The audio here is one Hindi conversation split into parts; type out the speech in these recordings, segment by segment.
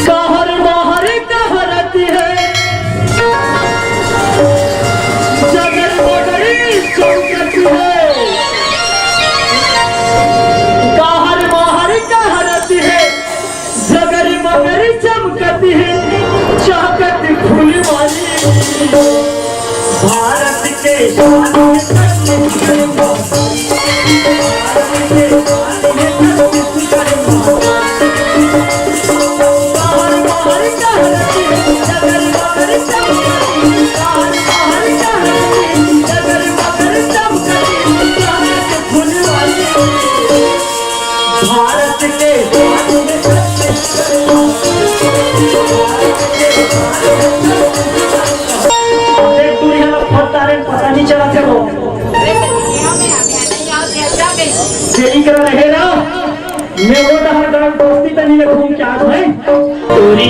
कहर बाहर कहरती है जगर मगर चौकती है। कहर बाहर कहरती है जगर मगर चमकती है। चाकत फूल वाली भारत के भारत के पता नहीं चला थे वो यही कर रहे ना। मैं वो हर गांव दोस्ती तनी में घूम के आज है तोरी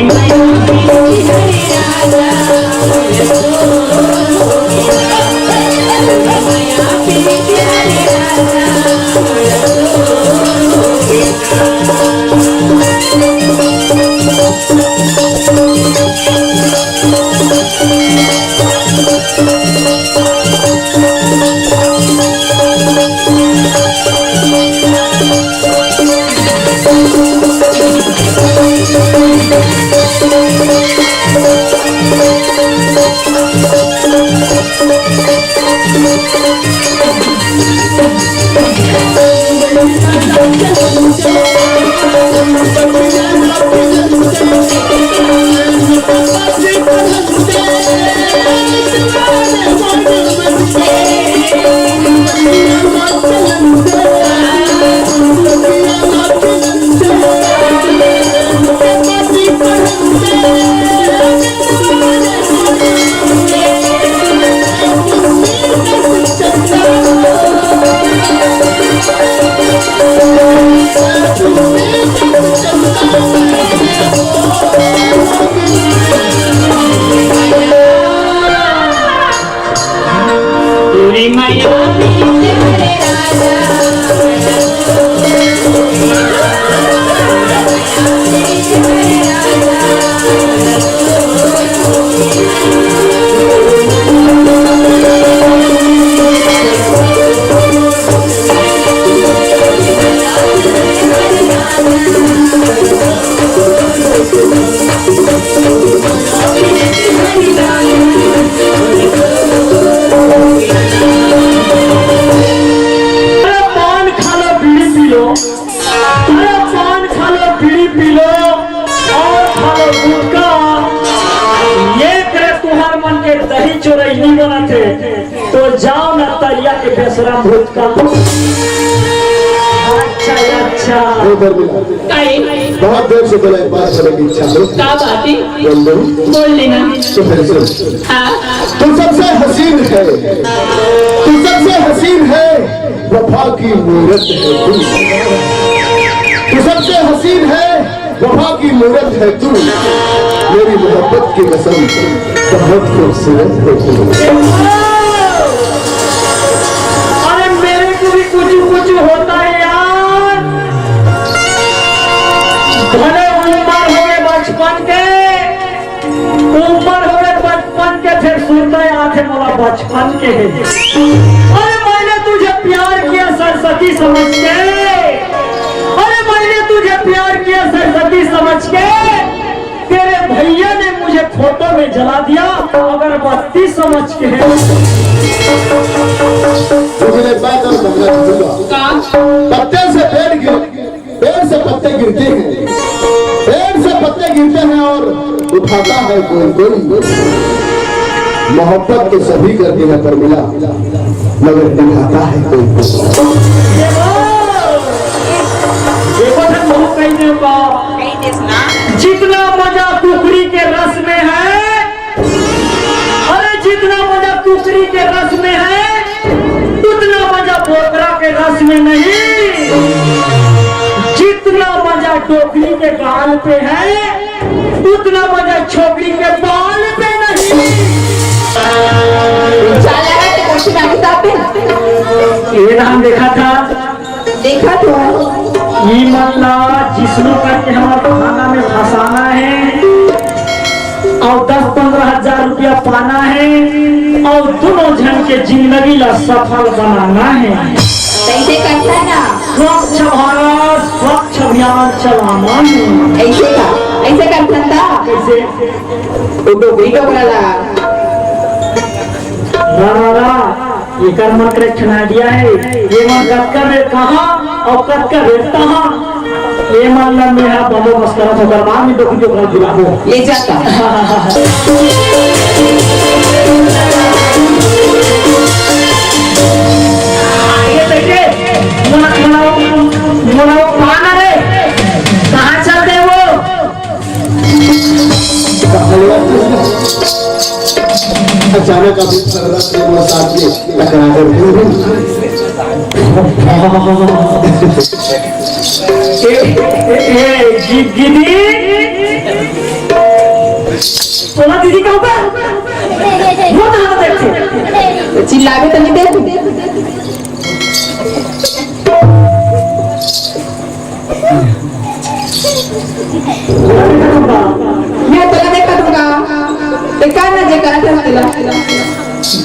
तो जाओ ना तरिया के बेसराम भूत का। अच्छा बहुत देर से बोला बात करने की इच्छा है। क्या बात है? बोल लेना। तो फिर सुन। तू सबसे हसीन है, तू सबसे हसीन है, वफा की मूरत है तू। तू सबसे हसीन है, वफा की मूरत है तू। मेरी मोहब्बत की कसम बहुत खूबसूरत है तू। अरे मेरे को भी कुछ कुछ होता है यार। भले उम्र हो गए बचपन के, उम्र हो गए बचपन के, फिर सुनता याद है मोला बचपन के। अरे मैंने तुझे प्यार किया सरस्वती समझ के। अरे मैंने तुझे प्यार किया सरस्वती समझ के। तेरे भैया ने मुझे फोटो में जला दिया अगरबत्ती समझ के। पत्ते से पेड़ से पत्ते गिरते हैं, पेड़ से पत्ते गिरते हैं और उठाता है कोई कोई। मोहब्बत तो सभी करते हैं पर मिला मगर दिखाता है कोई कोई। जितना मजा कुकरी के रस में है, अरे जितना मजा कुकरी के रस में है उतना मजा बोकरा के रस में नहीं। जितना मजा टोकरी के गाल पे है उतना मजा छोकरी के बाल पे नहीं। देखा था? देखा तो ये मल्ला जिसनो करके हमारे खाना में फंसाना है और 10-15 हजार रुपया पाना है और दोनों जन के जिंदगी ला सफल बनाना है। कैसे करता है ना? स्वच्छ भारत स्वच्छ अभियान चलाना है। ऐसे करता था। कैसे? वीडियो वाला ये कर्म करेक्शन आइडिया है। ये मन कब वे कहाँ और कब कहाँ ये मान ला मेरा बाबू मस्करा तो कर बाद में तो कुछ कर दिया हो ले जाता। ये देखिए मुनाओ कहाँ रे? कहाँ चलते वो? अचानक अभी साथ में टकरा दीदी सोना दीदी का ऊपर वो कहाँ देखते? चिल्लावे तो नहीं देखो। मैं तो देखा तुमका देखा ना जे करा था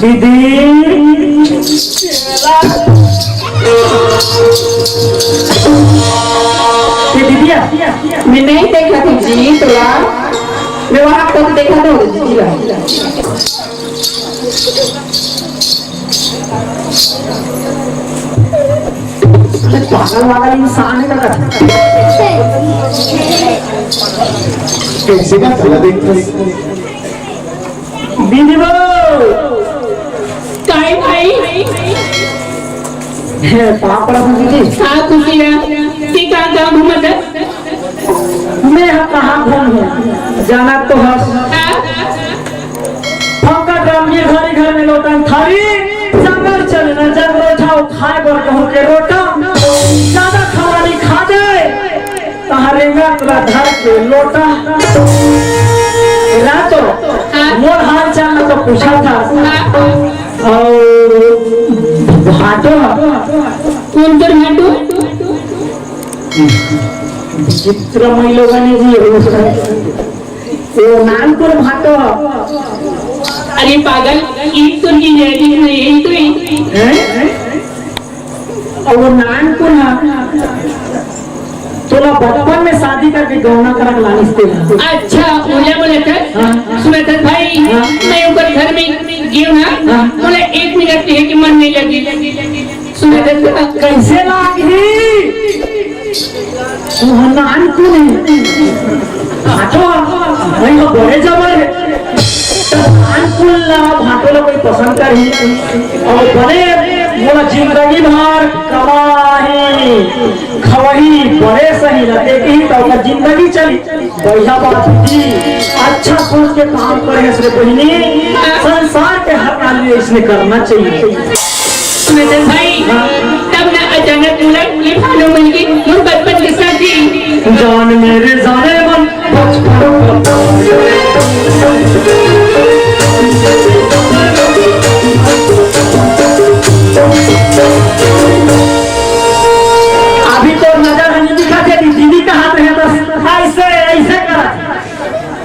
दीदी दीदिया मैं नहीं देखा थी जी तोला। मैं वहाँ तक देखा था जी ला। पागल वाला इंसान है का कैसे का चला देखते दीदी वो काय भाई पापड़ा दीदी हाँ खुशी ना ठीक है कहाँ घूमत है? मैं कहाँ घूम जाना तो हस फंका ग्राम ये घर में लौटन थारी जंगल चलना जंगल उठाओ खाए बर कहूँ के रोटा ज्यादा खवानी खा जाए तहारे में तुला धर के लोटा रातो मोर हाल चाल में तो पूछा था और भाटो कौन कर भाटो? चित्र महिलोगाने जी वो नानपुर भाटो अरे पागल ईद तो की जाएगी यही तो और वो नानपुर तोला बचपन में शादी करके गौना करक लानिस ते अच्छा बोले बोले कर सुना था भाई मैं ऊपर घर में गियो ना बोले 1 मिनट है कि मन नहीं लगी सुना था कैसे लागी वो नानपुर भाटो भाई वो बड़े जबर नानपुर भाटो कोई पसंद करी और बड़े बोला जिंदगी भर कमाही खवही बड़े सही रहते की तो जिंदगी चली बढ़िया बात थी। अच्छा सोच के काम करे इसने बहनी संसार के हर काम इसने करना चाहिए। सुना भाई तब ना अचानक बोला भालो मिल गई और बचपन के साथी जान मेरे जाने मन अभी तो नजर नहीं दिखाते दीदी का हाथ है बस ऐसे ऐसे करा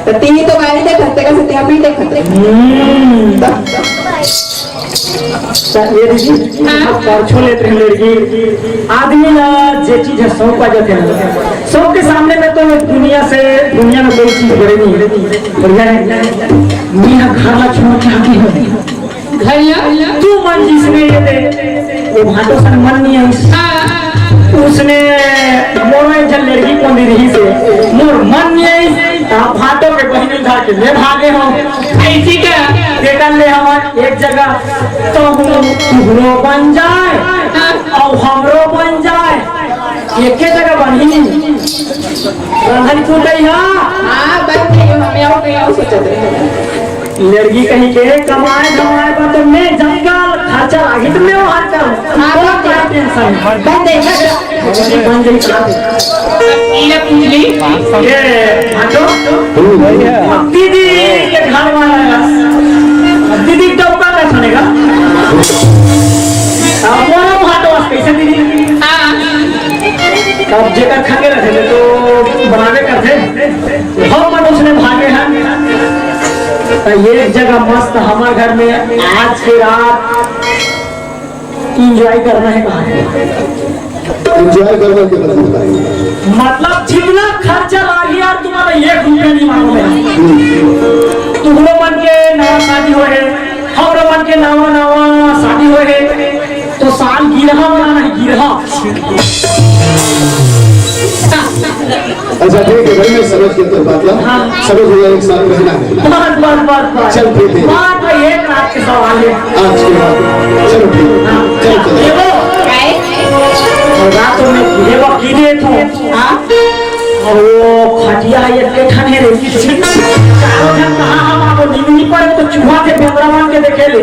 तो तीन तो गाड़ी देखते का सत्या भी देखते ये दीदी परछो लेते हैं लड़की आदमी ना जे चीज है शौक आ जाते हैं शौक के सामने में तो दुनिया में कोई चीज बड़ी नहीं बढ़िया है। मियाँ घर ला छोड़ के आती है घर तू मन जिसने ये दे वो भाटो सन मन नहीं है उसने मोर जल लड़की को रही से मोर मन नहीं है भाटो के बहनी उधार के ले भागे हो ऐसी का देखा ले हम एक जगह तो तुहरो बन जाए और हमरो बन जाए एक जगह बनी रंधन कूटई हाँ बस हमें आओ गए आओ सोचा लड़की कहीं के कमाए धमाए पर तो मैं जंगल खर्चा आगे तो मैं हाथ कर हाँ क्या टेंशन बस देखा बन गई ये पूछली ये भाटो दीदी के घर वाला दीदी डब्बा का सुनेगा हमारा भाटो कैसे दीदी बनावे करते हम मनुष्य ने भागे हैं तो एक जगह मस्त हमारे घर में आज की रात इंजॉय करना है। कहाँ एंजॉय करने के मतलब जितना खर्चा लागी यार तुम्हारा 1 रुपया नहीं मालूम है। तुमरो मन के नवा शादी हो है, हमरो मन के नवा शादी हो है, तो साल गिरहा बनाना है, गिरहा। अच्छा ठीक है भाई, मैं समझ के तो बात ला। समझ गया, एक साथ रहना है। बस चल ठीक है, बात है एक रात के सवाल है। आज के बाद चलो ठीक है, चल चलो। देखो रातों में देखो गिरे थे और वो खटिया ये लेखन है रे चारों जन कहाँ हम आपको नींद पर तो चूहा के बेंद्रा मान के देखे ले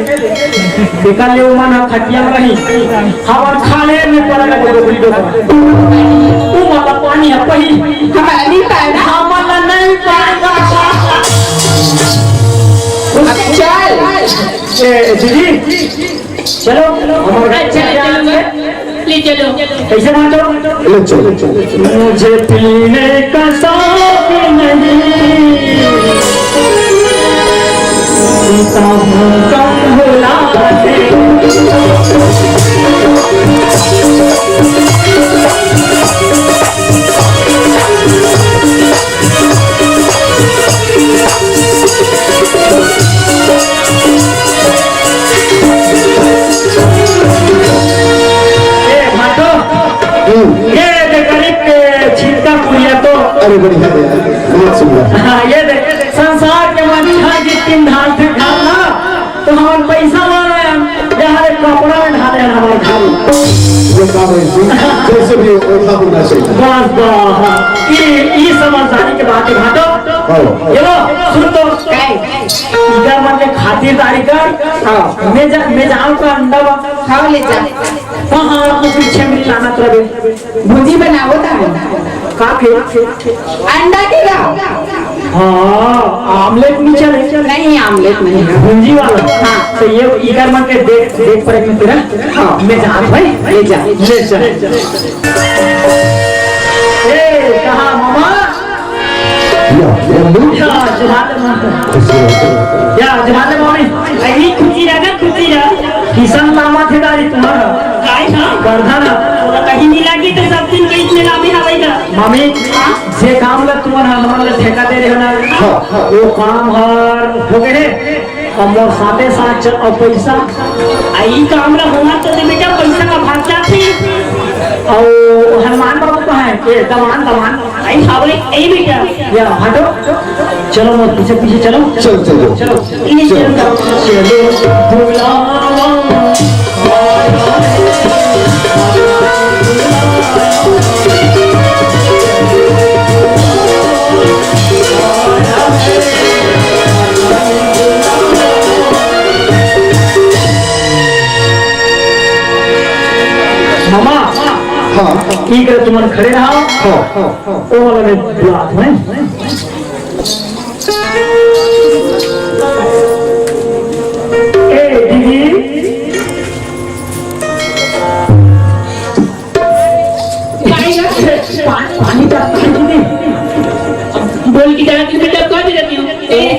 देखा ले मन खटिया में रही हम खाने में पड़ गए वो वीडियो वो वाला पानी है पही हमारा नहीं पाएगा। हमारा नहीं पाएगा। चल ए दीदी चलो चलो ले चलो। कैसे बांटो ले चलो। मुझे पीने का शौक नहीं पीता हूँ कम भुला ये गरीब के छिलका पुड़िया तो अरे बढ़िया है यार, बहुत सुंदर। हाँ ये देख संसार के मच्छा की 3 ढाल से ढालना तो हमारे पैसा वाला यहाँ कपड़ा में ढाले हमारे खाली ये काम है इसी, जैसे भी ओखा होना चाहिए। बस बस ये समझदारी के बात है घाटो। ये लो सुन तो इधर मन के खातिरदारी कर मैं जाऊँ का अंडा खाओ ले जा। कहाँ तो पीछे में लाना तरह भुजी बनाओ था काफी अंडा की हाँ आमलेट नहीं चले नहीं आमलेट नहीं भुंजी वाला। हाँ। तो ये इधर मन के देख पर एक तेरा हाँ। मैं जा भाई ले जा। ए कहाँ मामा या जमाने मामी अभी खुशी रहा किसान मामा थे दारी तुम्हारा गर्धा ना कहीं नहीं लगी तो सब दिन बीच में नामी हवाई मामी जे काम लग तुम्हारा हमारा ठेका दे रहे हो ना वो काम हर हो गए हम लोग साथे साथ चल और पैसा आई काम ना होना तो बेटा पैसा का भाग जाते और हनुमान बाबू का है ये दमान आई हवाई यही बेटा या हटो चलो मत पीछे पीछे चलो चलो चलो चलो चलो बुलावा मामा हाँ ठीक है तुम खड़े रहो ओ वाला में बुलात है ए दीदी पानी का दीदी बोल की जगह की बेटा कौन देती हूँ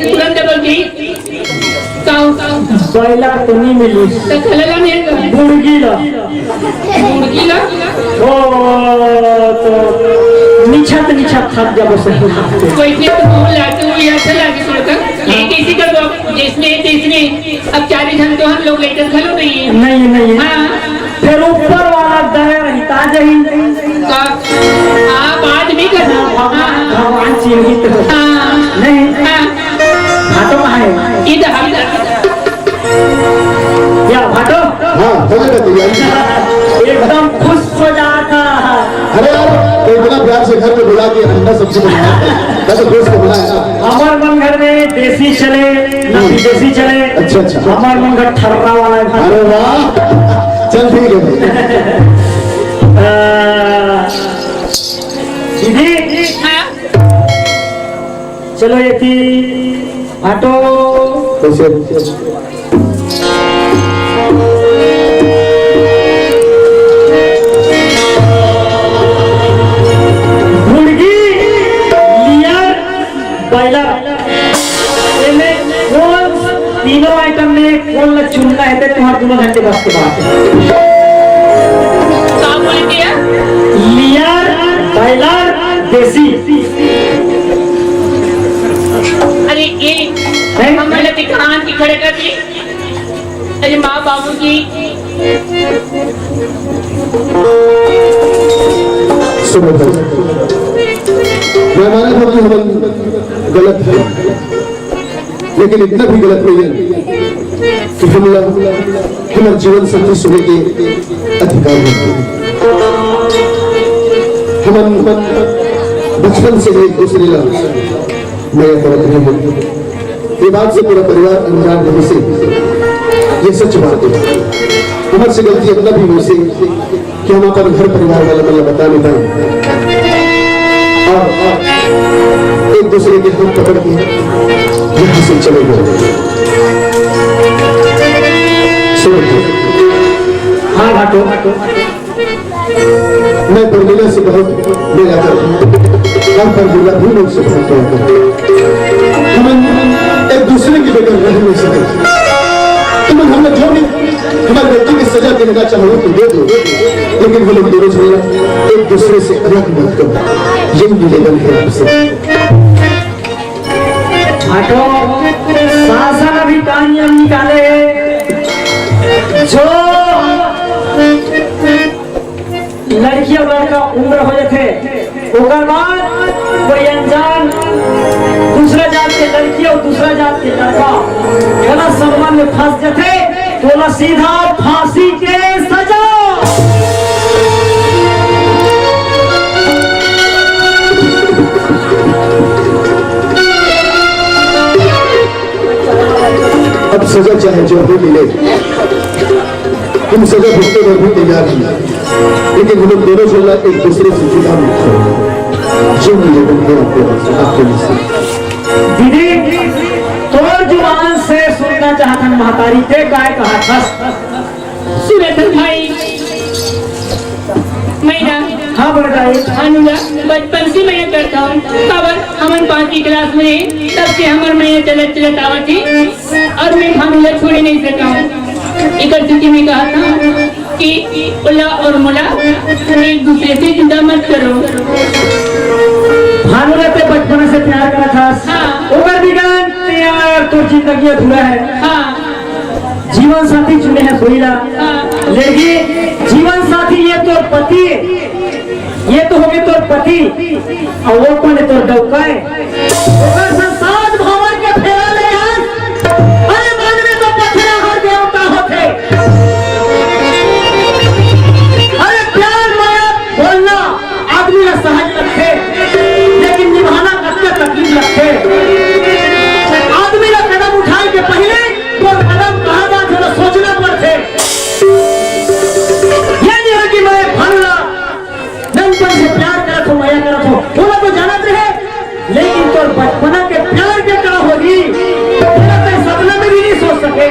तुरंत बोल की बैला तो नहीं मिली तो खलेगा नहीं मुर्गी ला मुर्गी ला ओ तो निछत थक जब सही कोई के तो बोल लाते हुए अच्छा लगे सुनकर एक ऐसी कर दो जिसमें अब 4 जन तो हम लोग लेकर खलो नहीं है नहीं हाँ फिर ऊपर वाला दया रहता जही आप आज भी करना भगवान चिन्हित हो हाँ नहीं हाँ भाटो कहाँ है इधर हम या भाटो हाँ हो जाएगा तैयारी। एकदम खुश हो जाता अरे यार इतना प्यार से घर में बुला के अंडा सब्जी बनाया मैं तो दोस्त को बुलाया। हमार मन घर में देसी चले ना विदेशी चले अच्छा हमार मन घर ठर्रा वाला है अरे वाह चल ठीक है भाई। दीदी हाँ चलो ये थी भाटो कैसे मुर्गी सुनना है तो तुम्हारे 2 घंटे बस के बाद का बोल दिया लियर बैलर देसी। अरे ये हमारे दुकान की खड़े कर दी। अरे माँ बाबू की सुनो मैं माना था कि हम गलत है, लेकिन इतना भी गलत नहीं है कि हमारे जीवन साथी सुने के अधिकार होते हैं। हम बचपन से एक दूसरे का नया तरह रहे हैं। ये बात से पूरा परिवार अनजान रहने से ये सच बात है। हमारे से गलती अपना भी हुई से कि हम अपना घर परिवार वाला मतलब बता नहीं पाए और एक दूसरे के हाथ पकड़ के यहाँ से चले गए। हाँ भाटो मैं परमीला से बहुत मिला करता और परमीला भी लोग से बहुत हम एक दूसरे के बगैर रह नहीं सकते। तुम हमें जो भी हमारे व्यक्ति की सजा देने का चाहो तो दे दो, लेकिन हम लोग दोनों जने एक दूसरे से अलग मत करो। यही निवेदन है आपसे। भाटो शासन अभी का नियम निकाले जो लड़की और लड़का उम्र हो जाते ओकर बाद कोई अनजान दूसरा जात के लड़की और दूसरा जात के लड़का गलत संबंध में फंस जाते तो सीधा फांसी के सजा। अब सजा चाहे जो भी मिले, तुम सजा भुगतने पर भी तैयार नहीं, लेकिन हम लोग दोनों चलना एक दूसरे से जुदा जो निवेदन है आपके दीदी तो जुबान से सुनना चाहता महतारी के गाय कहा था सुरेंद्र भाई मैं ना हाँ बढ़ गए अनुला बचपन से मैं करता हूँ। खबर हमन 5वीं क्लास में तब से हमर मैं चलत आवत थी और मैं भानुला छोड़े नहीं सका हूँ। एक स्थिति में कहा था कि उला और मुला एक दूसरे से जुदा मत करो। भानुला पे बचपन से प्यार करा था। हाँ। ओकर बिगन प्यार तो जिंदगी अधूरा है। हाँ जीवन साथी चुने हैं सोईला। हाँ लेकिन जीवन साथी ये तो पति, ये तो हो गए तोर पति और वो कौन है तोर डौका है। ओकर संसार भवन के फेरा ले हैं। अरे मन में तो पत्थरा हर देवता होते। अरे प्यार माया बोलना आदमी का सहज रखे, लेकिन निभाना कच्चा तकलीफ रखे। आदमी का कदम उठाए के पहले तो कदम कहाँ बात है सोचना पड़ते। ये नहीं है कि मैं भानुला नंदन से प्यार करत हो माया करत हो बोला तो जानत रहे, लेकिन तो बचपना के प्यार के क्या होगी मेरा तो सपना में भी नहीं सोच सके।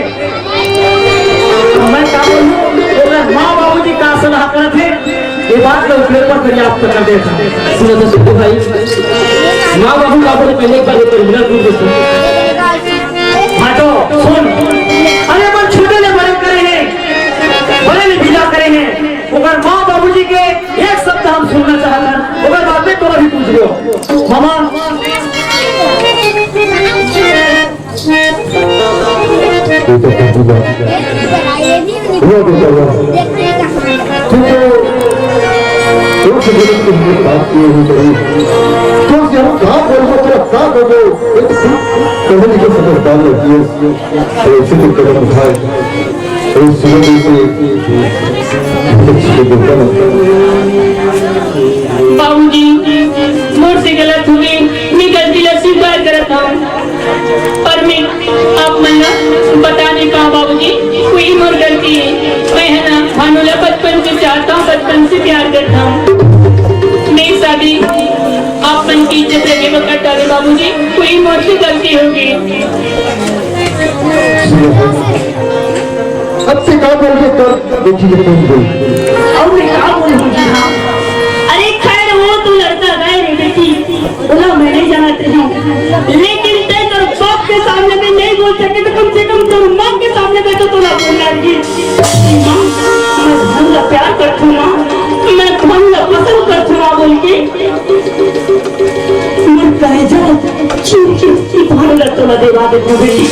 मैं क्या बोलूं अगर माँ बाबू जी का सलाह करत है ये बात का उपयोग पर पर्याप्त कर देता। सुनो तो सुनो भाई माँ बाबू का बोले पहले एक बार टर्मिनल रूप देखो भाटो सुन। अरे मन छोटे ने बड़े करे हैं, बड़े ने विदा करे हैं। अगर माँ बाबू जी के एक शब्द हम सुनना चाहते हैं अगर बात में तो भी पूछ लो मामा बाबूजी मुझसे गलत हुई, मैं गलती ला स्वीकार करता हूँ और मैं आप मन्ना बता नहीं पाऊँ बाबूजी कोई मोर गलती है। मैं है ना भानुला बचपन से चाहता हूँ, बचपन से प्यार करता हूँ। मेरी शादी आप मन की इज्जत रखे वो करता है बाबूजी, कोई मोर से गलती होगी। अब से काम करके कर देखिए और मैं क्या बोलूं हाँ अरे खैर वो तू लड़का गए रे बेटी बोला मैं नहीं जानती हूँ, लेकिन तय तो बाप के के सामने में नहीं बोल सके तो कम से कम तेरी माँ के सामने में तो तोला बोलना कि माँ मैं भानुला प्यार करती हूँ माँ, मैं भानुला पसंद करती हूँ बोल के मैं कहे जाओ क्योंकि भानुला तोला देवा दे बेटी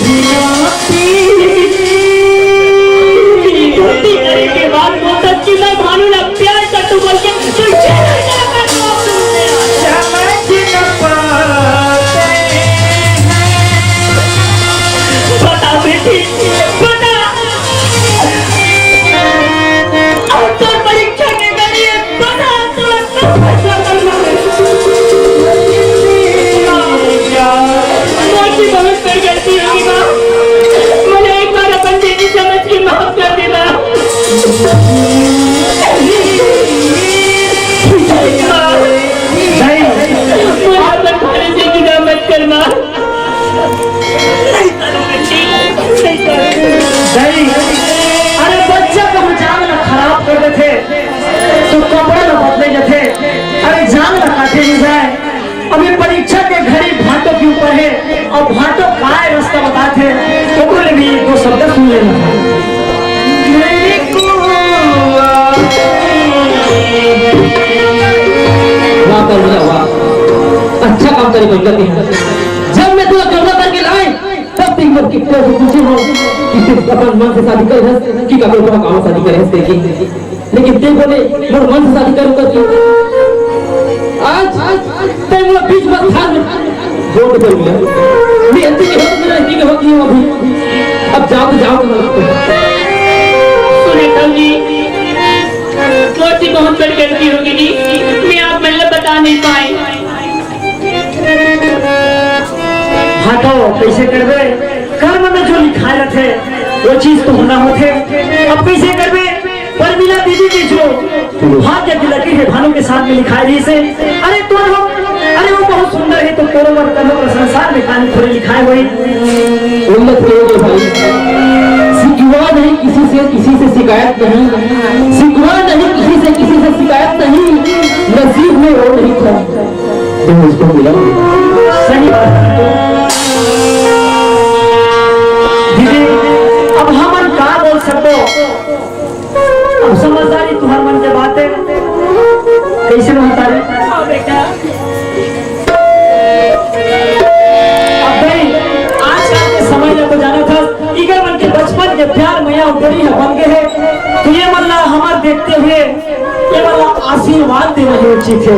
गलती करे के बाद वो सच्ची मैं भानुला प्यार करती हूँ बोल के बता बेटी बता अब तो परीक्षा के लिए बता थोड़ा कम फैसला करना मोटी बहुत कर गलती होगी माँ, मुझे एक बार अपन बेटी समझ के माफ कर देना। अरे बच्चा को जान ना खराब कर देते तो कपड़ा न बदले जाते, अरे जान ना काटे नहीं जाए। अभी परीक्षा के घड़ी भाटों के ऊपर है और भाटों का रास्ता बताते तो बोले भी दो शब्द सुन लेना। अच्छा काम करे कोई गलती है। जब मैं तुझे जोड़ा करके लाए तब तीन बार की पूछे हो कि तू अपन मन से शादी करे है कि कभी तो काम शादी करे है की, लेकिन ते बोले मोर मन से शादी करूंगा कि आज ते मोर बीच में थान वोट कर लिया मैं अंतिम के होत में की होती हूं अभी। अब जाओ तो जाओ सुने जी मोटी बहुत बड़ी गलती होगी जी, मैं आप मतलब बता नहीं पाए। भाटो कैसे करबे, कर्म में जो लिखाए रहते वो चीज तो होना होते, अब कैसे करबे। पर मिला दीदी की जो भाग्य की लकीर है भानु के साथ में लिखाई दी से, अरे तो अरे वो बहुत सुंदर है तो तोरो वर करो संसार में कहानी थोड़ी लिखाए हुई उल्लत करोगे भाई। शिकवा नहीं किसी से शिकायत नहीं, शिकवा नहीं किसी से शिकायत नहीं, नसीब में वो नहीं था तो मुझको मिला। सही बात है दीदी, अब हमन का बोल सको, अब समझदारी तुम्हारे मन के बात है कैसे समझदारी। बेटा अब भाई आज के समय में को जाना था इगर मन के बचपन के प्यार मैया उतरी है बन गए है तो ये मल्ला हमारे देखते हुए ये वाला आशीर्वाद देना ही उचित है।